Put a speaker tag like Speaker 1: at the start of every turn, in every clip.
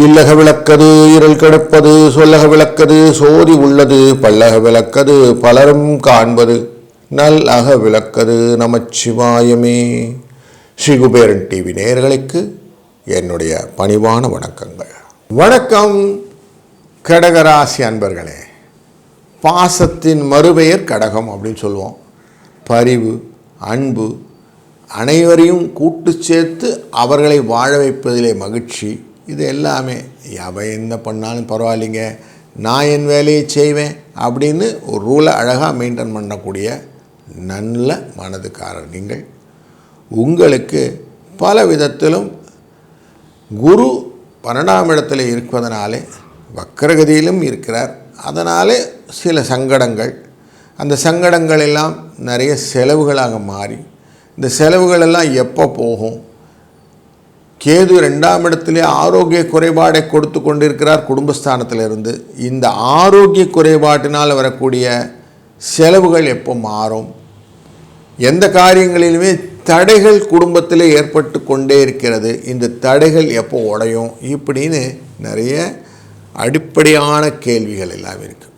Speaker 1: இல்லக விளக்கது இருள் கெடுப்பது, சொல்லக விளக்கது சோதி உள்ளது, பல்லக விளக்கது பலரும் காண்பது, நல்லக விளக்கது நமச்சிவாயமே. ஸ்ரீ குபேரன் டிவி நேயர்களுக்கு என்னுடைய பணிவான வணக்கங்கள். வணக்கம் கடகராசி அன்பர்களே. பாசத்தின் மறுபெயர் கடகம் அப்படின்னு சொல்லுவோம். பரிவு, அன்பு, அனைவரையும் கூட்டு சேர்த்து அவர்களை வாழ வைப்பதிலே மகிழ்ச்சி, இது எல்லாமே எவன் என்ன பண்ணாலும் பரவாயில்லைங்க, நான் என் வேலையை செய்வேன் அப்படின்னு ஒரு ரூலை அழகாக மெயின்டைன் பண்ணக்கூடிய நல்ல மனதுக்காரர் நீங்கள். உங்களுக்கு பல விதத்திலும் குரு 12ஆம் இடத்துல இருப்பதனாலே வக்கரகதியிலும் இருக்கிறார். அதனாலே சில சங்கடங்கள், அந்த சங்கடங்கள் எல்லாம் நிறைய செலவுகளாக மாறி, இந்த செலவுகள் எல்லாம் எப்போ போகும்? கேது 2ஆம் இடத்திலே ஆரோக்கிய குறைபாடை கொடுத்து கொண்டிருக்கிறார் குடும்பஸ்தானத்திலிருந்து. இந்த ஆரோக்கிய குறைபாட்டினால் வரக்கூடிய செலவுகள் எப்போ மாறும்? எந்த காரியங்களிலுமே தடைகள் குடும்பத்தில் ஏற்பட்டு கொண்டே இருக்கிறது, இந்த தடைகள் எப்போ உடையும்? இப்படின்னு நிறைய அடிப்படையான கேள்விகள் எல்லாம் இருக்குது.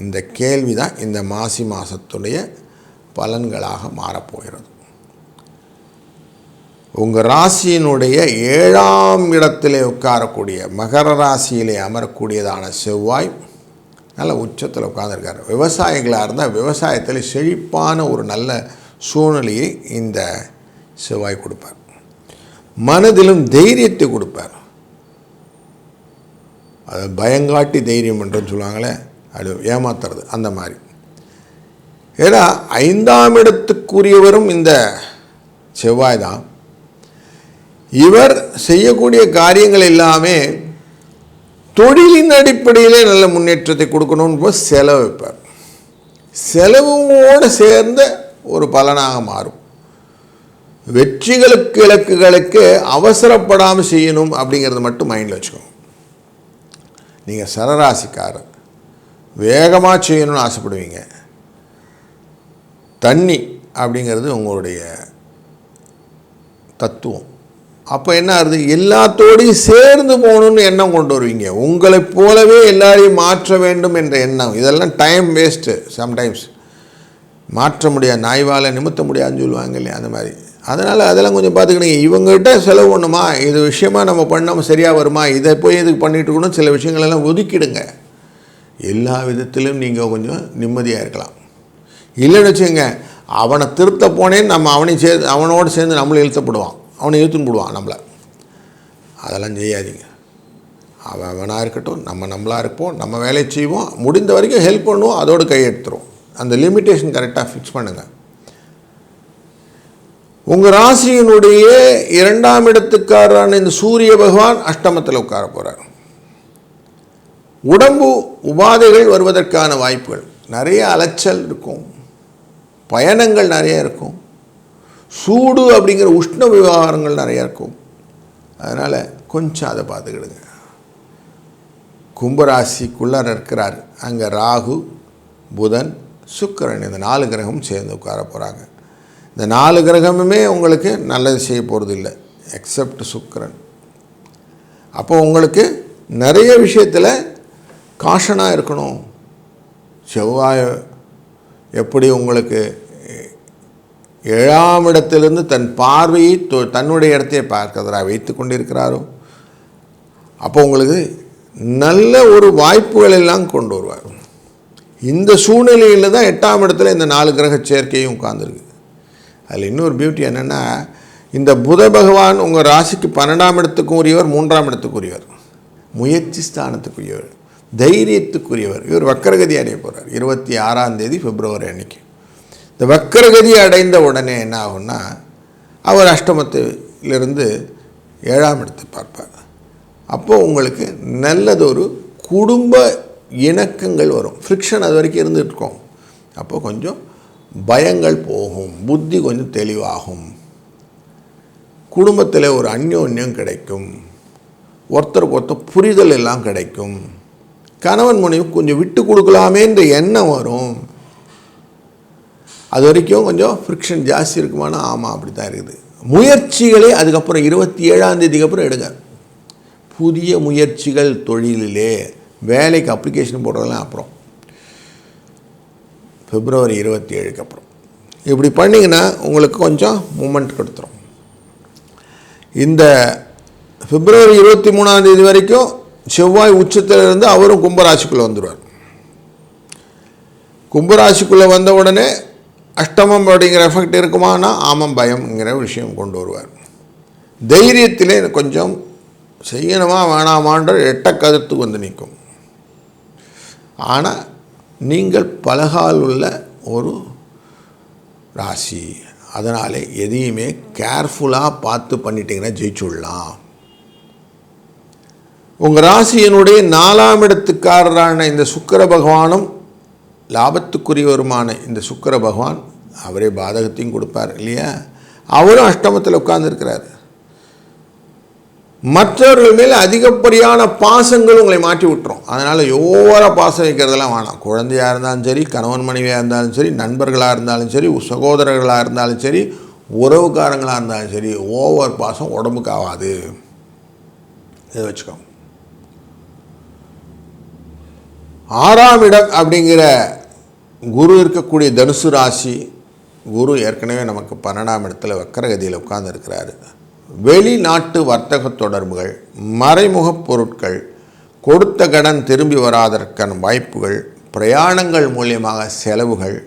Speaker 1: இந்த கேள்வி தான் இந்த மாசி மாதத்துடைய பலன்களாக மாறப்போகிறது. உங்கள் ராசியினுடைய 7ஆம் இடத்திலே உட்காரக்கூடிய மகர ராசியிலே அமரக்கூடியதான செவ்வாய் நல்ல உச்சத்தில் உட்கார்ந்துருக்கார். விவசாயிகளாக இருந்தால் விவசாயத்தில் செழிப்பான ஒரு நல்ல சூழ்நிலையை இந்த செவ்வாய் கொடுப்பார். மனதிலும் தைரியத்தை கொடுப்பார். அது பயங்காட்டி தைரியம் என்றுன்னு சொல்லுவாங்களே, அது ஏமாத்துறது அந்த மாதிரி. ஏன்னா 5ஆம் இடத்துக்குரியவரும் இந்த செவ்வாய் தான். இவர் செய்யக்கூடிய காரியங்கள் எல்லாமே தொழிலின் அடிப்படையிலே நல்ல முன்னேற்றத்தை கொடுக்கணும்னு செலவு வைப்பார். செலவோடு சேர்ந்த ஒரு பலனாக மாறும். வெற்றிகளுக்கு இலக்குகளுக்கு அவசரப்படாமல் செய்யணும் அப்படிங்கிறது மட்டும் மைண்டில் வச்சுக்கோங்க. நீங்கள் சரராசிக்காரர், வேகமாக செய்யணும்னு ஆசைப்படுவீங்க. தண்ணி அப்படிங்கிறது உங்களுடைய தத்துவம். அப்போ என்ன ஆகுது? எல்லாத்தோடையும் சேர்ந்து போகணுன்னு எண்ணம் கொண்டு வருவீங்க. உங்களைப் போலவே எல்லாரையும் மாற்ற வேண்டும் என்ற எண்ணம். இதெல்லாம் டைம் வேஸ்ட்டு. சம்டைம்ஸ் மாற்ற முடியாது, நாய்வாலை நிமித்த முடியாதுன்னு சொல்லுவாங்க இல்லையா, அந்த மாதிரி. அதனால் அதெல்லாம் கொஞ்சம் பார்த்துக்கிட்டீங்க. இவங்ககிட்ட செலவு பண்ணுமா, இது விஷயமாக நம்ம பண்ணாமல் சரியாக வருமா, இதை போய் இதுக்கு பண்ணிகிட்டு இருக்கணும், சில விஷயங்களெல்லாம் ஒதுக்கிடுங்க. எல்லா விதத்திலும் நீங்கள் கொஞ்சம் நிம்மதியாக இருக்கலாம். இல்லைன்னு வச்சுங்க, அவனை திருத்த போனேன்னு நம்ம அவனோடு சேர்ந்து நம்மளும் இழுத்தப்படுவான், அவனை இழுத்துன்னு போடுவான் நம்மளை. அதெல்லாம் செய்யாதீங்க. அவனாக இருக்கட்டும், நம்மளாக இருப்போம், நம்ம வேலையை செய்வோம், முடிந்த வரைக்கும் ஹெல்ப் பண்ணுவோம், அதோடு கையெடுத்துரும். அந்த லிமிட்டேஷன் கரெக்டாக ஃபிக்ஸ் பண்ணுங்கள். உங்கள் ராசியினுடைய 2ஆம் இடத்துக்காரரான இந்த சூரிய பகவான் அஷ்டமத்தில் உட்கார போகிறார். உடம்பு உபாதைகள் வருவதற்கான வாய்ப்புகள் நிறைய, அலைச்சல் இருக்கும், பயணங்கள் நிறைய இருக்கும், சூடு அப்படிங்கிற உஷ்ண விவகாரங்கள் நிறையா இருக்கும். அதனால் கொஞ்சம் அதை பார்த்துக்கிடுங்க. கும்பராசிக்குள்ளார இருக்கிறார். அங்கே ராகு, புதன், சுக்கிரன், இந்த 4 கிரகம் சேர்ந்து உட்கார போகிறாங்க. இந்த 4 கிரகமுமே உங்களுக்கு நல்லது செய்ய போகிறது இல்லை, எக்ஸப்ட் சுக்கிரன். அப்போ உங்களுக்கு நிறைய விஷயத்தில் காஷனாக இருக்கணும். செவ்வாய் எப்படி உங்களுக்கு 7ஆம் இடத்திலிருந்து தன் பார்வையை தன்னுடைய இடத்தையே பார்க்கிறதா வைத்து கொண்டிருக்கிறாரோ, அப்போ உங்களுக்கு நல்ல ஒரு வாய்ப்புகள் எல்லாம் கொண்டு வருவார். இந்த சூழ்நிலையில் தான் 8ஆம் இடத்துல இந்த 4 கிரக சேர்க்கையும் உட்கார்ந்துருக்கு. அதில் இன்னொரு பியூட்டி என்னென்னா, இந்த புத பகவான் உங்கள் ராசிக்கு 12ஆம் இடத்துக்குரியவர், 3ஆம் இடத்துக்குரியவர், முயற்சி ஸ்தானத்துக்குரியவர், தைரியத்துக்குரியவர். இவர் வக்கரகதி அடைய போகிறார் 26ஆம் தேதி பிப்ரவரி அன்னைக்கு. இந்த வக்கரகதி அடைந்த உடனே என்ன ஆகும்னா, அவர் அஷ்டமத்திலிருந்து 7ஆம் இடத்தை பார்ப்பார். அப்போது உங்களுக்கு நல்லதொரு குடும்ப இணக்கங்கள் வரும். ஃப்ரிக்ஷன் அது வரைக்கும் இருந்துகிட்ருக்கோம். அப்போ கொஞ்சம் பயங்கள் போகும், புத்தி கொஞ்சம் தெளிவாகும், குடும்பத்தில் ஒரு அந்யோன்யம் கிடைக்கும், ஒருத்தருக்கு ஒருத்தர் புரிதல் எல்லாம் கிடைக்கும், கணவன் மனைவி கொஞ்சம் விட்டு கொடுக்கலாமேன்ற எண்ணம் வரும். அது வரைக்கும் கொஞ்சம் ஃப்ரிக்ஷன் ஜாஸ்தி இருக்குமானா ஆமாம் அப்படி தான் இருக்குது. முயற்சிகளே அதுக்கப்புறம் 27ஆம் தேதிக்கு அப்புறம் எடுங்க. புதிய முயற்சிகள் தொழிலிலே, வேலைக்கு அப்ளிகேஷன் போடுறதெல்லாம் அப்புறம் பிப்ரவரி 27க்கு அப்புறம் இப்படி பண்ணிங்கன்னா உங்களுக்கு கொஞ்சம் மூமெண்ட் கொடுத்துரும். இந்த பிப்ரவரி 23ஆம் தேதி வரைக்கும் செவ்வாய் உச்சத்திலிருந்து அவரும் கும்பராசிக்குள்ளே வந்துடுவார். கும்பராசிக்குள்ளே வந்த உடனே அஷ்டமம் அப்படிங்கிற எஃபெக்ட் இருக்குமானா ஆமாம் பயம்ங்கிற விஷயம் கொண்டு வருவார். தைரியத்திலே கொஞ்சம் செய்யணுமா வேணாமான்ற எட்டக்கருத்துக்கு வந்து நிற்கும். ஆனால் நீங்கள் பலகால் உள்ள ஒரு ராசி, அதனாலே எதையுமே கேர்ஃபுல்லாக பார்த்து பண்ணிட்டீங்கன்னா ஜெயிச்சுடலாம். உங்கள் ராசியினுடைய 4ஆம் இடத்துக்காரரான இந்த சுக்கிர பகவானும் லாபத்துக்குரியவருமான இந்த சுக்கிர பகவான் அவரே பாதகத்தையும் கொடுப்பார் இல்லையா. அவரும் அஷ்டமத்தில் உட்கார்ந்துருக்கிறார். மற்றவர்கள் மேல் அதிகப்படியான பாசங்கள் உங்களை மாற்றி விட்டுரும். அதனால் ஓவராக பாசம் வைக்கிறதெல்லாம் வேணாம். குழந்தையாக இருந்தாலும் சரி, கணவன் மனைவியாக இருந்தாலும் சரி, நண்பர்களாக இருந்தாலும் சரி, சகோதரர்களாக இருந்தாலும் சரி, உறவுக்காரங்களாக இருந்தாலும் சரி, ஓவர் பாசம் உடம்புக்கு ஆகாது. இதை வச்சுக்கோங்க. 6ஆம் இடம் அப்படிங்கிற குரு இருக்கக்கூடிய தனுசு ராசி, குரு ஏற்கனவே நமக்கு 12ஆம் இடத்துல வக்கரகதியில் உட்கார்ந்துருக்கிறாரு. வெளிநாட்டு வர்த்தக தொடர்புகள், மறைமுகப் பொருட்கள், கொடுத்த கடன் திரும்பி வராதற்கான வாய்ப்புகள், பிரயாணங்கள் மூலியமாக செலவுகள்,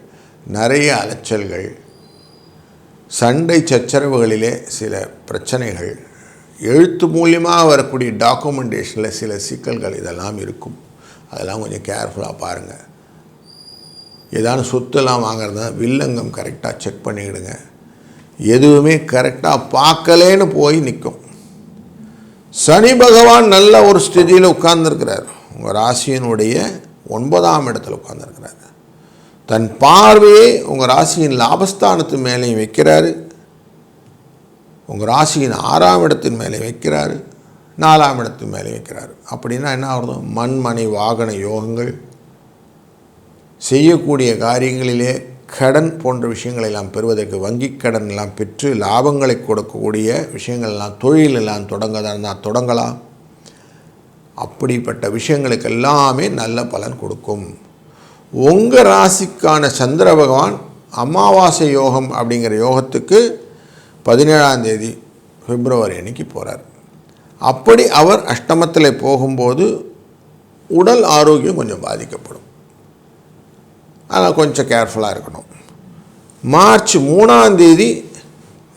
Speaker 1: நிறைய அலைச்சல்கள், சண்டை சச்சரவுகளிலே சில பிரச்சனைகள், எழுத்து மூலியமாக வரக்கூடிய டாக்குமெண்டேஷனில் சில சிக்கல்கள் இதெல்லாம் இருக்கும். அதெல்லாம் கொஞ்சம் கேர்ஃபுல்லாக பாருங்கள். ஏதாவது சொத்தெல்லாம் வாங்குறதா வில்லங்கம் கரெக்டாக செக் பண்ணிக்கிடுங்க. எதுவுமே கரெக்டாக பார்க்கலேன்னு போய் நிற்கும். சனி பகவான் நல்ல ஒரு ஸ்திதியில் உட்கார்ந்துருக்கிறார். உங்கள் ராசியினுடைய 9ஆம் இடத்துல உட்கார்ந்துருக்கிறார். தன் பார்வையை உங்கள் ராசியின் லாபஸ்தானத்து மேலேயும் வைக்கிறாரு, உங்கள் ராசியின் 6ஆம் இடத்தின் மேலே வைக்கிறாரு, 4ஆம் இடத்தின் மேலே வைக்கிறார். அப்படின்னா என்ன ஆகுது? மண்மனை வாகன யோகங்கள், செய்யக்கூடிய காரியங்களிலே கடன் போன்ற விஷயங்களை எல்லாம் பெறுவதற்கு வங்கி கடன் எல்லாம் பெற்று லாபங்களை கொடுக்கக்கூடிய விஷயங்கள் எல்லாம், தொழில் எல்லாம் தொடங்கதான் இருந்தால் தொடங்கலாம். அப்படிப்பட்ட விஷயங்களுக்கு எல்லாமே நல்ல பலன் கொடுக்கும். உங்கள் ராசிக்கான சந்திர பகவான் அமாவாசை யோகம் அப்படிங்கிற யோகத்துக்கு 17ஆம் தேதி பிப்ரவரி அன்னைக்கு போகிறார். அப்படி அவர் அஷ்டமத்தில் போகும்போது உடல் ஆரோக்கியம் கொஞ்சம் பாதிக்கப்படும். அதனால் கொஞ்சம் கேர்ஃபுல்லாக இருக்கணும். மார்ச் 3ஆம் தேதி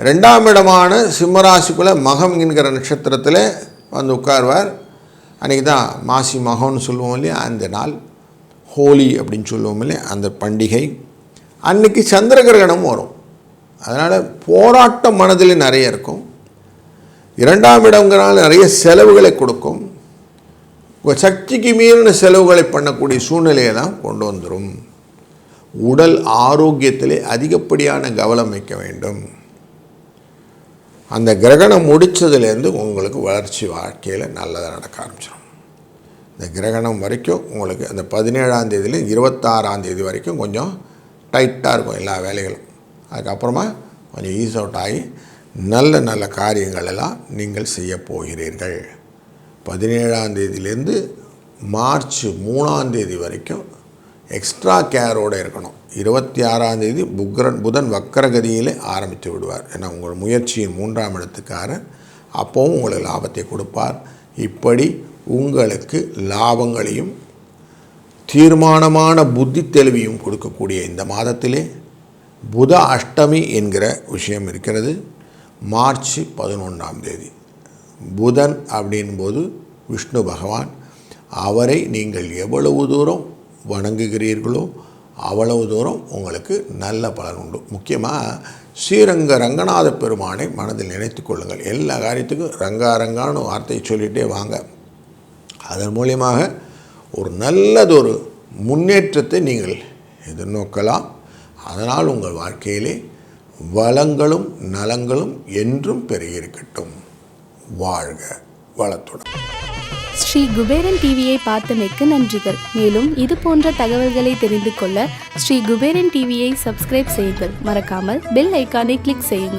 Speaker 1: 2ஆம் இடமான சிம்மராசிக்குள்ளே மகம் என்கிற நட்சத்திரத்தில் வந்து உட்கார்வார். அன்றைக்கி தான் மாசி மகம்னு சொல்லுவோம் இல்லையா, அந்த நாள் ஹோலி அப்படின்னு சொல்லுவோம் இல்லையா, அந்த பண்டிகை அன்றைக்கி சந்திர கிரகணம் வரும். அதனால் போராட்டம் மனதில் நிறைய இருக்கும். 2ஆம் இடங்கிறனால நிறைய செலவுகளை கொடுக்கும். சக்திக்கு மீறின செலவுகளை பண்ணக்கூடிய சூழ்நிலையை தான் கொண்டு வந்துடும். உடல் ஆரோக்கியத்திலே அதிகப்படியான கவனம் வைக்க வேண்டும். அந்த கிரகணம் முடித்ததுலேருந்து உங்களுக்கு வளர்ச்சி வாழ்க்கையில் நல்லதாக நடக்க ஆரம்பிச்சிடும். இந்த கிரகணம் வரைக்கும் உங்களுக்கு அந்த 17ஆம் தேதியில் 26ஆம் தேதி வரைக்கும் கொஞ்சம் டைட்டாக இருக்கும் எல்லா வேலைகளும். அதுக்கப்புறமா கொஞ்சம் ஈஸ் அவுட் ஆகி நல்ல நல்ல காரியங்கள் எல்லாம் நீங்கள் செய்ய போகிறீர்கள். 17ஆம் தேதியிலேருந்து மார்ச் 3ஆம் தேதி வரைக்கும் எக்ஸ்ட்ரா கேரோடு இருக்கணும். 26ஆம் தேதி புதன் வக்கரகதியிலே ஆரம்பித்து விடுவார். ஏன்னா உங்கள் முயற்சியின் 3ஆம் இடத்துக்காரர் அப்போவும் உங்களுக்கு லாபத்தை கொடுப்பார். இப்படி உங்களுக்கு லாபங்களையும் தீர்மானமான புத்தி தெளிவையும் கொடுக்கக்கூடிய இந்த மாதத்திலே புத அஷ்டமி என்கிற விஷயம் இருக்கிறது. மார்ச் 11ஆம் தேதி புதன் அப்படின்போது விஷ்ணு பகவான், அவரை நீங்கள் எவ்வளவு தூரம் வணங்குகிறீர்களோ அவ்வளவு தூரம் உங்களுக்கு நல்ல பலன் உண்டு. முக்கியமாக ஸ்ரீரங்க ரங்கநாத பெருமானை மனதில் நினைத்து கொள்ளுங்கள். எல்லா காரியத்துக்கும் ரங்கா ரங்கான்னு வார்த்தையை சொல்லிகிட்டே வாங்க. அதன் மூலியமாக ஒரு நல்லதொரு முன்னேற்றத்தை நீங்கள் எதிர்நோக்கலாம். அதனால் உங்கள் வாழ்க்கையிலே வளங்களும் நலங்களும் என்றும் பெருகியிருக்கட்டும். வாழ்க வளத்துடன்.
Speaker 2: ஸ்ரீ குபேரன் டிவியை பார்த்தமைக்கு நன்றிகள். மேலும் இது போன்ற தகவல்களை தெரிந்து கொள்ள ஸ்ரீ குபேரன் டிவியை சப்ஸ்கிரைப் செய்யுங்கள். மறக்காமல் பெல் ஐக்கானை கிளிக் செய்யுங்கள்.